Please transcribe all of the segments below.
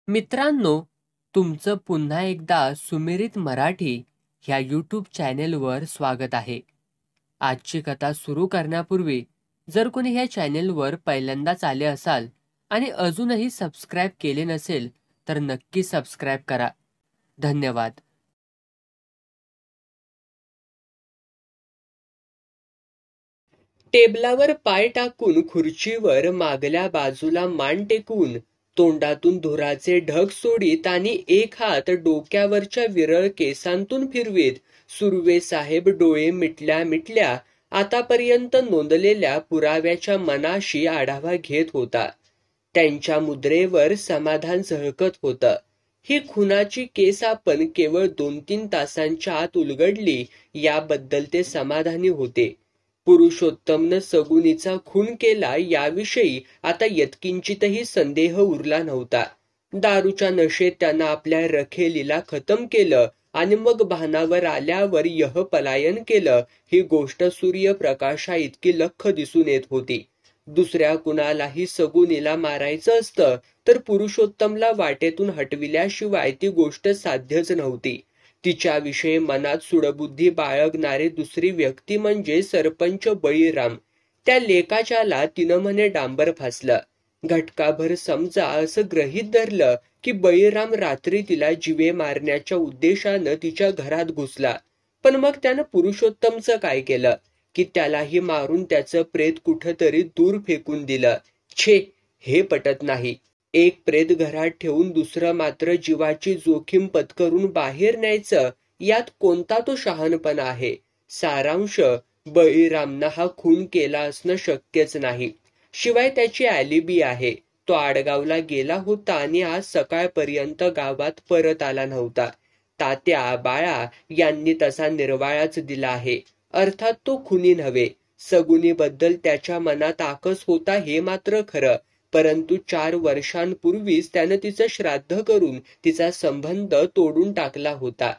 मित्रांनो, तुमचं पुन्हा एकदा सुमिरित मराठी ह्या यूट्यूब चॅनेलवर स्वागत आहे. आजची कथा सुरू करण्यापूर्वी जर कोणी ह्या चॅनेलवर पहिल्यांदाच आले असाल आणि अजूनही सबस्क्राईब केले नसेल तर नक्की सबस्क्राईब करा. धन्यवाद. टेबलावर पाय टाकून खुर्चीवर मागल्या बाजूला मान टेकवून तोंडातून धुराचे ढग सोडीत आणि एक हात डोक्यावरच्या विरळ केसांतून फिरवीत सुर्वे साहेब डोळे मिटल्या मिटल्या आतापर्यंत नोंदलेल्या पुराव्याच्या मनाशी आढावा घेत होता. त्यांच्या मुद्रेवर समाधान झळकत होतं. ही खुनाची केस आपण केवळ 2-3 तासांच्या आत उलगडली याबद्दल ते समाधानी होते. पुरुषोत्तमनं सगुनीचा खून केला याविषयी आता यत्किंचितही संदेह उरला नव्हता. दारूच्या नशेत त्यानं आपल्या रखेलीला खतम केलं आणि मग भानावर आल्यावर पलायन केलं ही गोष्ट सूर्यप्रकाशा इतकी लख्ख दिसून येत होती. दुसऱ्या कुणालाही सगुनीला मारायचं असतं तर पुरुषोत्तमला वाटेतून हटविल्याशिवाय ती गोष्ट साध्यच नव्हती. तिच्याविषयी मनात सुडबुद्धी बाळगणारी दुसरी व्यक्ती म्हणजे सरपंच बळीराम. त्या लेकाच्याला तिनं म्हणे डांबर फासलं. घटकाभर समजा असं गृहीत धरलं की बळीराम रात्री तिला जिवे मारण्याच्या उद्देशानं तिच्या घरात घुसला. पण मग त्यानं पुरुषोत्तमचं काय केलं की त्यालाही मारून त्याचं प्रेत कुठंतरी दूर फेकून दिलं. छे, हे पटत नाही. एक प्रेत घरात ठेवून दुसरं मात्र जीवाची जोखीम पत्करून बाहेर न्यायचं, यात कोणता तो शहाणपणा आहे? सारांश, बळीरामनं हा खून केला असणं शक्यच नाही. शिवाय त्याची ॲलिबी आहे. तो आडगावला गेला होता आणि आज सकाळपर्यंत गावात परत आला नव्हता. तात्या, बाळा यांनी तसा निर्वाळाच दिला आहे. अर्थात तो खुनी नव्हे. सगुनीबद्दल त्याच्या मनात आकस होता हे मात्र खरं. परंतु 4 वर्षांपूर्वीच त्यानं तिचं श्राद्ध करून तिचा संबंध तोडून टाकला होता.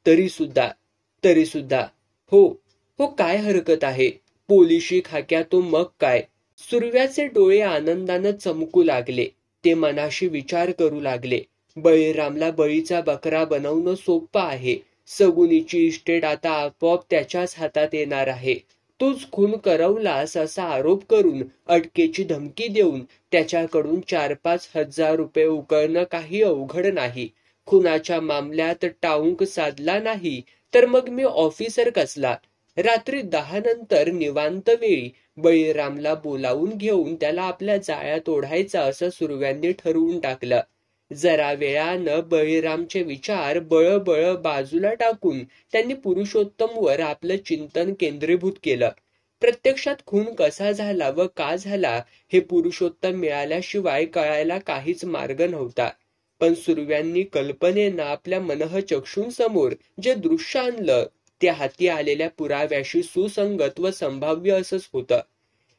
तरी सुद्धा हो काय हरकत आहे? पोलिशी खाक्यातो मग काय? सुर्व्याचे डोळे आनंदानं चमकू लागले. ते मनाशी विचार करू लागले. बळीरामला बळीचा बकरा बनवणं सोपं आहे. सगुनीची इस्टेट आता आपोआप त्याच्याच हातात येणार आहे. तूच खून करवलास असा आरोप करून अटकेची धमकी देऊन त्याच्याकडून 4-5 हजार रुपये उकळणं काही अवघड नाही. खुनाच्या मामल्यात टाऊक साधला नाही तर मग मी ऑफिसर कसला? रात्री 10 नंतर निवांत वेळी बळीरामला बोलावून घेऊन त्याला आपल्या जाळ्यात ओढायचा असं सुर्व्यांनी ठरवून टाकलं. जरा वेळानं बळीरामचे विचार बळबळ बाजूला टाकून त्यांनी पुरुषोत्तमवर आपलं चिंतन केंद्रीभूत केलं. प्रत्यक्षात खून कसा झाला व का झाला हे पुरुषोत्तम मिळाल्याशिवाय कळायला काहीच मार्ग नव्हता. पण सुर्व्यांनी कल्पनेनं आपल्या मनःचक्षूंसमोर जे दृश्य आणलं ते हाती आलेल्या पुराव्याशी सुसंगत व संभाव्य असंच होतं.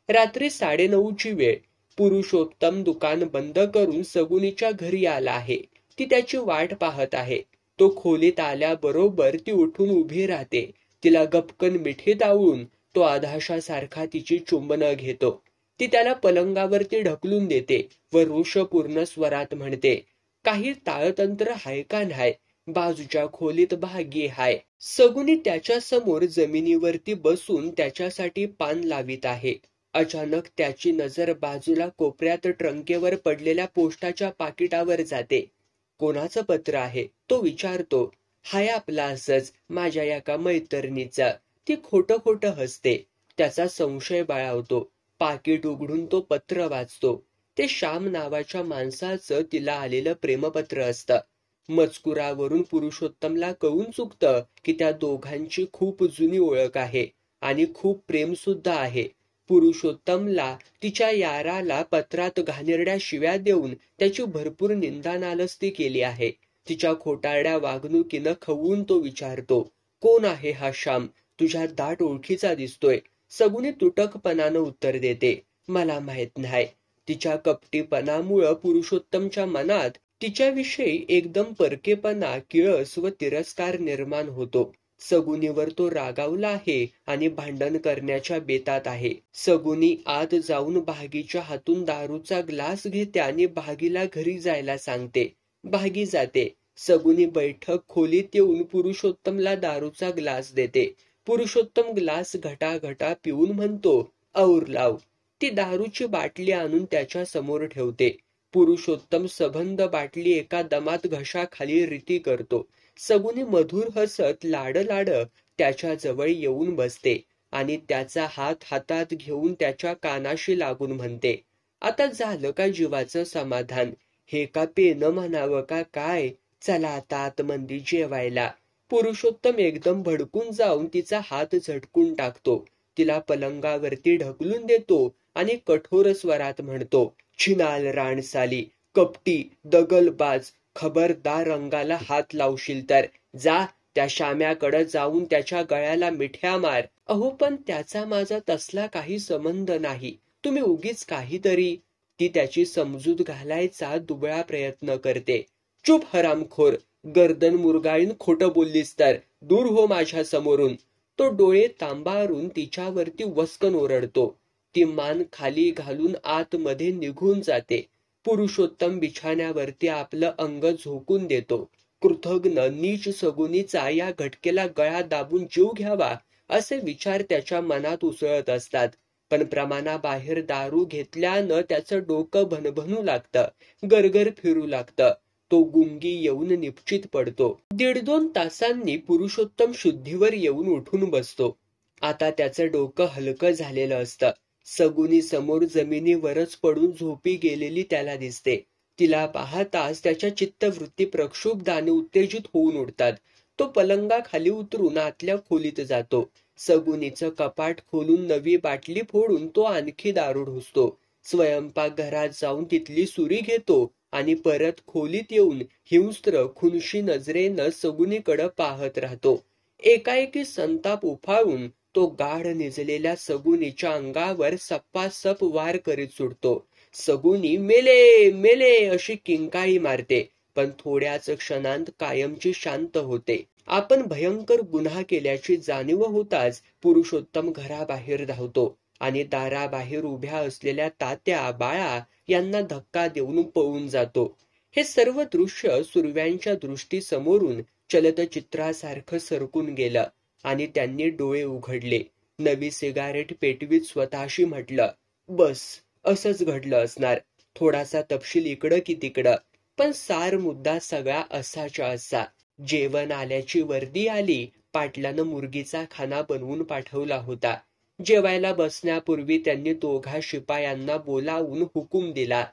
रात्री 9:30ची वेळ. पुरुषोत्तम दुकान बंद करून सगुनीच्या घरी आला आहे. ती त्याची वाट पाहत आहे. तो खोलीत आल्याबरोबर ती उठून उभी राहते. तिला गपकन मिठीत आवळून तो आधाशासारखा तिची चुंबनं घेतो. ती त्याला पलंगावरती ढकलून देते व रोषपूर्ण स्वरात म्हणते, काही ताळतंत्र हाय का न्हाय? बाजूच्या खोलीत भागी हाय. सगुनी त्याच्या समोर जमिनीवरती बसून त्याच्यासाठी पान लावीत आहे. अचानक त्याची नजर बाजूला कोपऱ्यात ट्रंकेवर पडलेल्या पोस्टाच्या पाकिटावर जाते. कोणाचं पत्र आहे? तो विचारतो. हाय आपला असंच, माझ्या एका मैत्रिणीचा. ती खोटं हसते. त्याचा संशय बळावतो. पाकिट उघडून तो पत्र वाचतो. ते श्याम नावाच्या माणसाचं तिला आलेलं प्रेमपत्र असतं. मजकुरावरून पुरुषोत्तमला कळून चुकतं की त्या दोघांची खूप जुनी ओळख आहे आणि खूप प्रेम सुद्धा आहे. पुरुषोत्तमला तिच्या याराला पत्रात घाणेरड्या शिव्या देऊन त्याची भरपूर निंदानालस्ती केली आहे. तिच्या खोटारड्या वागणुकीनं खवून तो विचारतो, कोण आहे हा श्याम? तुझ्या दाट ओळखीचा दिसतोय. सगुनी तुटकपणानं उत्तर देते, मला माहित नाही. तिच्या कपटीपणामुळं पुरुषोत्तमच्या मनात तिच्याविषयी एकदम परकेपणा, किळस व तिरस्कार निर्माण होतो. सगुनीवर तो रागावला आहे आणि भांडण करण्याच्या बेतात आहे. सगुनी आत जाऊन भागीच्या हातून दारूचा ग्लास घेते आणि भागीला घरी जायला सांगते. भागी जाते. सगुनी बैठक खोलीत येऊन पुरुषोत्तमला दारूचा ग्लास देते. पुरुषोत्तम ग्लास घटाघटा पिऊन म्हणतो, और लाव. ती दारूची बाटली आणून त्याच्या समोर ठेवते. पुरुषोत्तम सबंध बाटली एका दमात घशाखाली रिती करतो. सगुनी मधुर हसत लाड त्याच्या जवळ येऊन बसते आणि त्याचा हात हातात घेऊन त्याच्या कानाशी लागून म्हणते, आता झालं का जीवाचं समाधान? हे का पेनं म्हणावं का काय? चला आता आतमंदी जेवायला. पुरुषोत्तम एकदम भडकून जाऊन तिचा हात झटकून टाकतो. तिला पलंगावरती ढकलून देतो आणि कठोर स्वरात म्हणतो, छिनाल राणसाली, कपटी, दगलबाज, खबरदार रंगाला हात लावशील तर जा त्या शाम्याकडे जाऊन त्याच्या गळ्याला मिठ्या मार. अहो पण त्याचा माझा तसला काही संबंध नाही. तुम्ही उगीच काहीतरी. ती त्याची समजूत घालायचा दुबळा प्रयत्न करते. चुप हरामखोर. गर्दन मुरगाळीन खोटं बोललीस तर दूर हो माझ्या समोरून. तो डोळे तांबारून तिच्यावरती वस्कन ओरडतो. ती मान खाली घालून आतमध्ये निघून जाते. पुरुषोत्तम बिछाण्यावरती आपलं अंग झोकून देतो. कृतघ्न नीच सगुनीचा या घटकेला गळा दाबून जीव घ्यावा असे विचार त्याच्या मनात उसळत असतात. पण प्रमाणाबाहेर दारू घेतल्यानं त्याचं डोकं भनभनू लागतं, गरगर फिरू लागतं. तो गुंगी येऊन निपचित पडतो. 1.5-2 तासांनी पुरुषोत्तम शुद्धीवर येऊन उठून बसतो. आता त्याचं डोकं हलकं झालेलं असतं. सगुनी समोर जमिनीवरच पडून झोपी गेलेली त्याला दिसते. तिला पाहताच त्याच्या चित्तवृत्ती प्रक्षुब्धाने उत्तेजित होऊन उठतात. तो पलंगाखाली उतरून आतल्या खोलीत जातो. सगुनीचं कपाट खोलून नवी बाटली फोडून तो आणखी दारू ढोसतो. स्वयंपाकघरात जाऊन तिथली सुरी घेतो आणि परत खोलीत येऊन हिंस्त्र खुनशी नजरेनं सगुनीकडं पाहत राहतो. एकाएकी संताप उफाळून तो गाढ निजलेल्या सगुनीच्या अंगावर सप्पासप वार करीत सुटतो. सगुनी मेले मेले अशी किंकाळी मारते, पण थोड्याच क्षणांत कायमची शांत होते. आपण भयंकर गुन्हा केल्याची जाणीव होताच पुरुषोत्तम घराबाहेर धावतो आणि दाराबाहेर उभ्या असलेल्या तात्या बाळा यांना धक्का देऊन पळून जातो. हे सर्व दृश्य सुर्व्यांच्या दृष्टीसमोरून चलतचित्रासारखं सरकून गेलं आणि त्यांनी डोळे उघडले. नवी सिगारेट पेटवीत स्वतःशी म्हटलं, बस असंच घडलं असणार. थोडासा तपशील इकडं की तिकडं, पण सार मुद्दा सगळा असाच्या असा. जेवण आल्याची वर्दी आली. पाटलानं मुर्गीचा खाना बनवून पाठवला होता. जेवायला बसण्यापूर्वी त्यांनी दोघा शिपायांना बोलावून हुकूम दिला,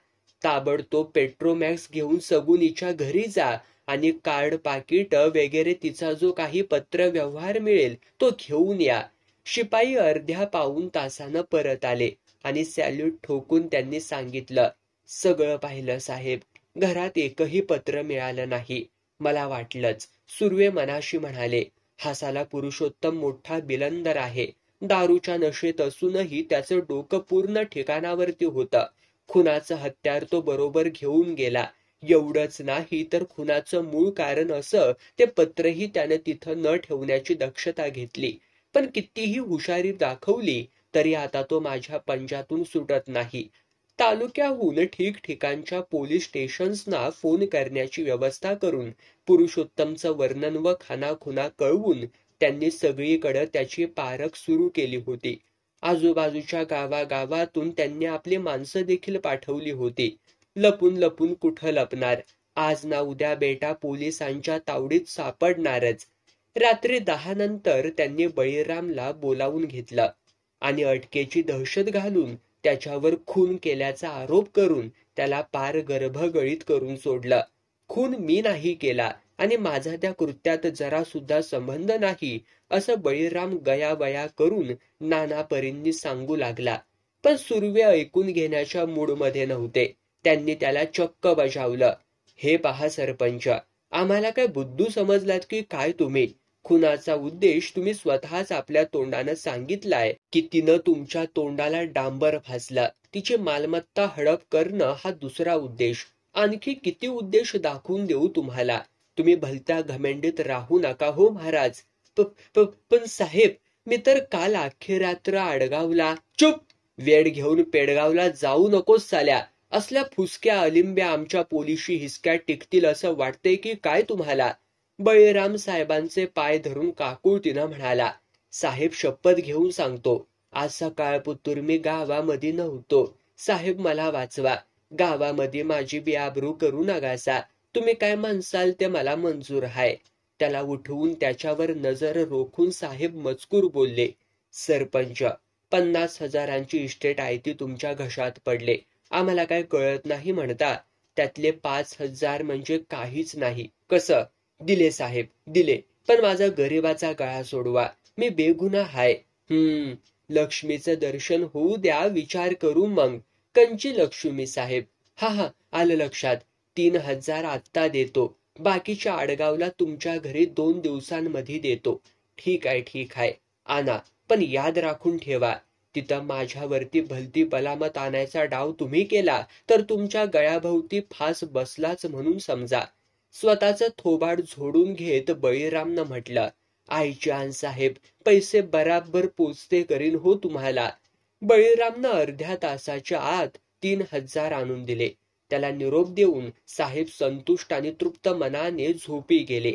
ताबडतोब पेट्रोमॅक्स घेऊन सगुनीच्या घरी जा आणि कार्ड पाकिट वगैरे तिचा जो काही पत्र व्यवहार मिळेल तो घेऊन या. शिपाई अर्ध्या पाऊण तासानं परत आले आणि सॅल्यूट ठोकून त्यांनी सांगितलं, सगळं पाहिलं साहेब. घरात एकही पत्र मिळालं नाही. मला वाटलंच. सुर्वे मनाशी म्हणाले. हासाला पुरुषोत्तम मोठा बिलंदर आहे. दारूच्या नशेत असूनही त्याचं डोकं पूर्ण ठिकाणावरती होतं. खुनाचं हत्यार तो बरोबर घेऊन गेला. एवढंच नाही तर खुनाचं मूळ कारण असं ते पत्रही त्याने तिथं न ठेवण्याची दक्षता घेतली. पण कितीही हुशारी दाखवली तरी आता तो माझ्या पंजातून सुटत नाही. तालुक्याहून ठिकठिकाणच्या पोलीस स्टेशन्सना फोन करण्याची व्यवस्था करून पुरुषोत्तमचं वर्णन व खानाखुना कळवून त्यांनी सगळीकडे त्याची पारख सुरू केली होती. आजूबाजूच्या गावागावातून त्यांनी आपली माणसं देखील पाठवली होती. लपून लपून कुठं लपणार? आज ना उद्या बेटा पोलिसांच्या तावडीत सापडणारच. रात्री 10 नंतर त्यांनी बळीरामला बोलावून घेतलं आणि अटकेची दहशत घालून त्याच्यावर खून केल्याचा आरोप करून त्याला पार गर्भगळीत करून सोडलं. खून मी नाही केला आणि माझा त्या कृत्यात जरा सुद्धा संबंध नाही असं बळीराम गयावया करून नाना परींनी सांगू लागला. पण सुर्वे ऐकून घेण्याच्या मूडमध्ये नव्हते. त्यांनी त्याला चक्क बजावलं, हे पहा सरपंच, आम्हाला काय बुद्धू समजलात की काय तुम्ही? खुनाचा उद्देश तुम्ही स्वतःच आपल्या तोंडानं सांगितलाय की तिनं तुमच्या तोंडाला डांबर फासला. तिची मालमत्ता हडप करणं हा दुसरा उद्देश. आणखी किती उद्देश दाखवून देऊ तुम्हाला? तुम्ही भलत्या घमेंडीत राहू नका हो महाराज. पण साहेब, मी तर काल अख्खी रात्र आडगावला. चुप! वेड घेऊन पेडगावला जाऊ नकोस साल्या. असल्या फुसक्या अलिंब्या आमच्या पोलिशी हिसक्यात टिकतील असं वाटतंय की काय तुम्हाला? बळीराम साहेबांचे पाय धरून काकुळतीनं म्हणाला. साहेब शपथ घेऊन सांगतो, आज सकाळपुत्तूर मी गावामध्ये नव्हतो. साहेब मला वाचवा. गावामध्ये माझी बेआबरू करू नकासा. तुम्ही काय म्हणसाल ते मला मंजूर आहे. त्याला उठवून त्याच्यावर नजर रोखून साहेब मजकूर बोलले. सरपंच, 50,000ची इस्टेट आहे ती तुमच्या घशात पडले. आम्हाला काय कळत नाही म्हणता. त्यातले 5,000 म्हणजे काहीच नाही. कसं? दिले साहेब, दिले. पण माझा गरिबाचा गळा सोडवा. मी बेगुन्हा हाय. लक्ष्मीचं दर्शन होऊ द्या, विचार करू मग. कंची लक्ष्मी साहेब? हा, आलं लक्षात. 3,000 आत्ता देतो. बाकीच्या आडगावला तुमच्या घरी 2 दिवसांमध्ये देतो. ठीक आहे. आणा, पण याद राखून ठेवा. तिथं माझ्यावरती भलती बलामत आणायचा डाव तुम्ही केला तर तुमच्या गळ्याभोवती फास बसलाच म्हणून समजा. स्वतःचं थोबाड झोडून घेत बळीरामनं म्हटलं. आईजान साहेब, पैसे बराबर पोचते करीन हो तुम्हाला. बळीरामनं अर्ध्या तासाच्या आत 3,000 आणून दिले. त्याला निरोप देऊन साहेब संतुष्ट आणि तृप्त मनाने झोपी गेले.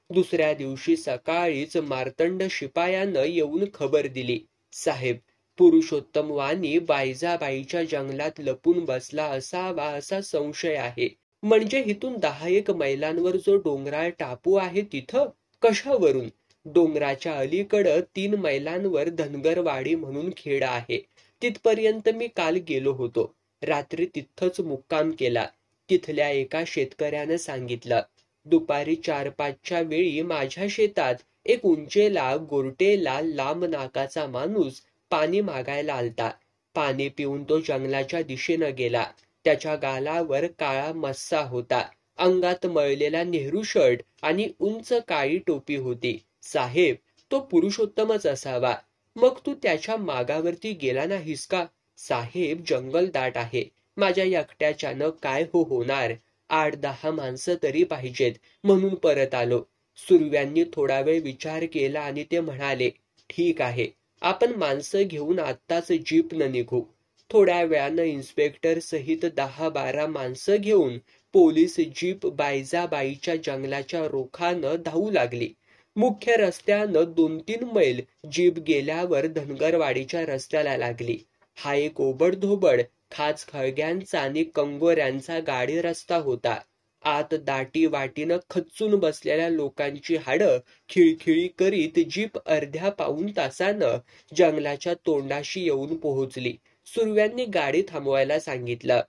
दुसऱ्या दिवशी सकाळीच मार्तंड शिपायानं येऊन खबर दिली. साहेब, पुरुषोत्तम वाणी बायजाबाईच्या जंगलात लपून बसला असावा असा संशय आहे. म्हणजे इथून 10-1 मैलांवर जो डोंगराळ टापू आहे तिथं? कशावरून? डोंगराच्या अलीकडं 3 मैलांवर धनगरवाडी म्हणून खेड आहे. तिथपर्यंत मी काल गेलो होतो. रात्री तिथंच मुक्काम केला. तिथल्या एका शेतकऱ्यानं सांगितलं, दुपारी 4-5च्या वेळी माझ्या शेतात एक उंचेला गोरटेला लांब नाकाचा माणूस पाणी मागायला आलता. पाणी पिऊन तो जंगलाच्या दिशेनं गेला. त्याच्या गालावर काळा मस्सा होता. अंगात मळलेला नेहरू शर्ट आणि उंच काळी टोपी होती. साहेब, तो पुरुषोत्तमच असावा. मग तू त्याच्या मागावरती गेला नाहीस का? साहेब, जंगल दाट आहे. माझ्या एकट्याच्यानं काय होणार? 8-10 माणसं तरी पाहिजेत म्हणून परत आलो. सुरव्यांनी थोडा वेळ विचार केला आणि ते म्हणाले, ठीक आहे, आपण माणसं घेऊन आत्ताच जीपनं निघू. थोड्या वेळानं इन्स्पेक्टर सहित 10-12 माणसं घेऊन पोलीस जीप बायजाबाईच्या जंगलाच्या रोखानं धावू लागली. मुख्य रस्त्यानं 2-3 मैल जीप गेल्यावर धनगरवाडीच्या रस्त्याला लागली. हा एक ओबडधोबड खाच खळग्यांचा आणि कंगोऱ्यांचा गाडी रस्ता होता. आत दाटी वाटीनं खच्चून बसलेल्या लोकांची हाडं खिळखिळी करीत जीप अर्ध्या पाऊण तासानं जंगलाच्या तोंडाशी येऊन पोहोचली. सुरव्यांनी गाडी थांबवायला सांगितलं.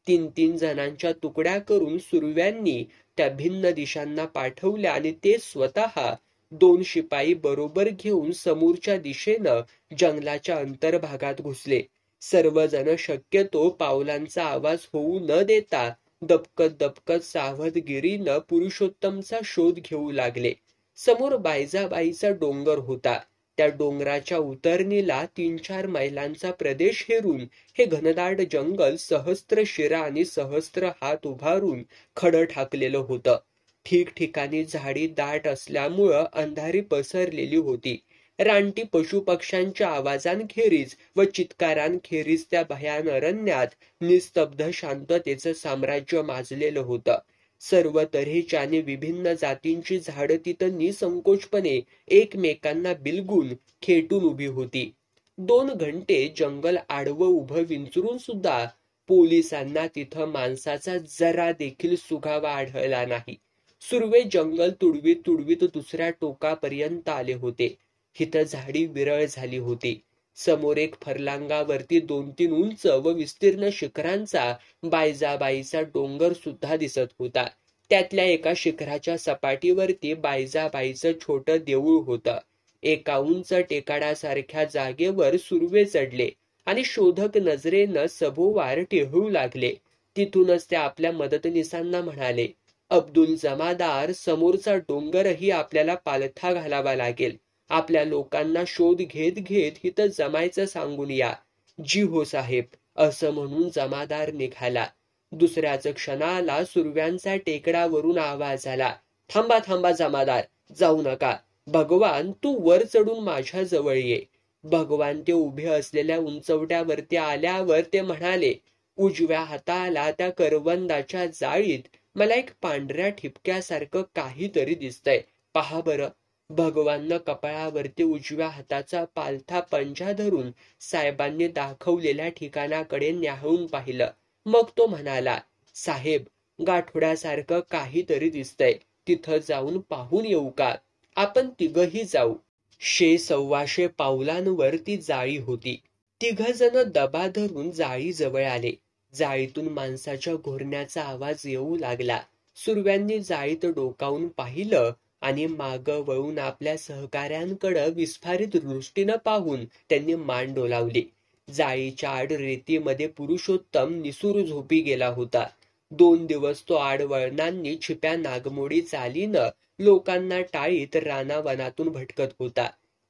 3-3 जणांच्या तुकड्या करून सुरव्यांनी त्या भिन्न दिशांना पाठवल्या आणि ते स्वतः 2 शिपाई बरोबर घेऊन समोरच्या दिशेनं जंगलाच्या अंतर्भागात घुसले. सर्वजण शक्यतो पावलांचा आवाज होऊ न देता दबकत सावधगिरीनं पुरुषोत्तमचा शोध घेऊ लागले. समोर बायजाबाईचा डोंगर होता. त्या डोंगराच्या उतरणीला 3-4 मैलांचा प्रदेश हेरून हे घनदाट जंगल सहस्त्र शिरा आणि सहस्त्र हात उभारून खडं ठाकलेलं होतं. ठिकठिकाणी झाडी दाट असल्यामुळं अंधारी पसरलेली होती. रानटी पशुपक्ष्यांच्या आवाजांखेरीज व चित्कारांखेरीज त्या भयान अरण्यात निस्तब्ध शांततेचं साम्राज्य माजलेलं होतं. सर्व तऱ्हेच्या आणि विभिन्न जातींची झाडं तिथं निसंकोचपणे एकमेकांना बिलगून खेटून उभी होती. 2 घंटे जंगल आडवं उभं विंचरून सुद्धा पोलिसांना तिथं माणसाचा जरा देखील सुगावा आढळला नाही. सुर्वे जंगल तुडवीत दुसऱ्या टोकापर्यंत आले होते. हिथं झाडी विरळ झाली होती. समोर 1 फरलांगावरती 2-3 उंच व विस्तीर्ण शिखरांचा बायजाबाईचा डोंगर सुद्धा दिसत होता. त्यातल्या एका शिखराच्या सपाटीवरती बायजाबाईचं छोटं देऊळ होतं. एका उंच टेकाडासारख्या जागेवर सुर्वे चढले आणि शोधक नजरेनं सभोवार टेहळू लागले. तिथूनच ते आपल्या मदतनीसांना म्हणाले, अब्दुल जमादार, समोरचा डोंगरही आपल्याला पालथा घालावा लागेल. आपल्या लोकांना शोध घेत इथं जमायचं सांगून या. जी हो साहेब, असं म्हणून जमादार निघाला. दुसऱ्याच क्षणाला सुरव्यांचा टेकडावरून आवाज आला, थांबा जमादार, जाऊ नका. भगवान, तू वर चढून माझ्या जवळ ये. भगवान ते उभे असलेल्या उंचवट्यावरती आल्यावर ते म्हणाले, उजव्या हाताला त्या करवंदाच्या जाळीत मला एक पांढऱ्या ठिपक्यासारखं काहीतरी दिसतंय. पहा बरं. भगवाननं कपाळावरती उजव्या हाताचा पालथा पंजा धरून साहेबांनी दाखवलेल्या ठिकाणाकडे न्याहाळून पाहिलं. मग तो म्हणाला, साहेब, गाठोड्यासारखं काहीतरी दिसतंय. तिथं जाऊन पाहून येऊ का? आपण तिघही जाऊ. 100-125 पावलांवर ती जाळी होती. तिघजण दबा धरून जाळी जवळ आले. जाळीतून माणसाच्या घोरण्याचा आवाज येऊ लागला. सुरव्यांनी जाळीत डोकावून पाहिलं आणि मागं वळून आपल्या सहकाऱ्यांकडं विस्फारित दृष्टीनं पाहून त्यांनी मान डोलावली. जाळीच्या आड रेतीमध्ये पुरुषोत्तम निसूर झोपी गेला होता. 2 दिवस तो आडवळणांनी छिप्या नागमोडी चालीनं लोकांना टाळीत रानावनातून भटकत होता.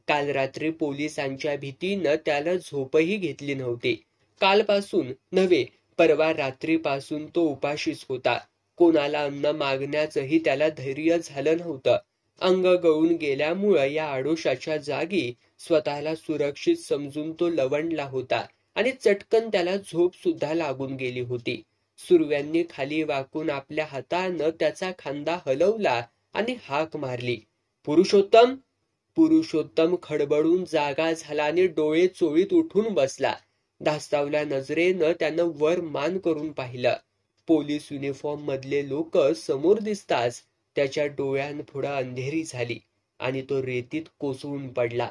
काल रात्री पोलिसांच्या भीतीनं त्याला झोपही घेतली नव्हती. कालपासून नव्हे, परवा रात्रीपासून तो उपाशीच होता. कोणाला अन्न मागण्याचंही त्याला धैर्य झालं नव्हतं. अंग गळून गेल्यामुळं या आडोशाच्या जागी स्वतःला सुरक्षित समजून तो लवंडला होता आणि चटकन त्याला झोप सुद्धा लागून गेली होती. सुरव्यांनी खाली वाकून आपल्या हातानं त्याचा खांदा हलवला आणि हाक मारली, पुरुषोत्तम. पुरुषोत्तम खडबडून जागा झाला आणि डोळे चोळीत उठून बसला. धास्तावल्या नजरेनं त्यानं वर मान करून पाहिलं. पोलीस युनिफॉर्म मधले लोक समोर दिसताच त्याच्या डोळ्यांपुढं अंधेरी झाली आणि तो रेतीत कोसळून पडला.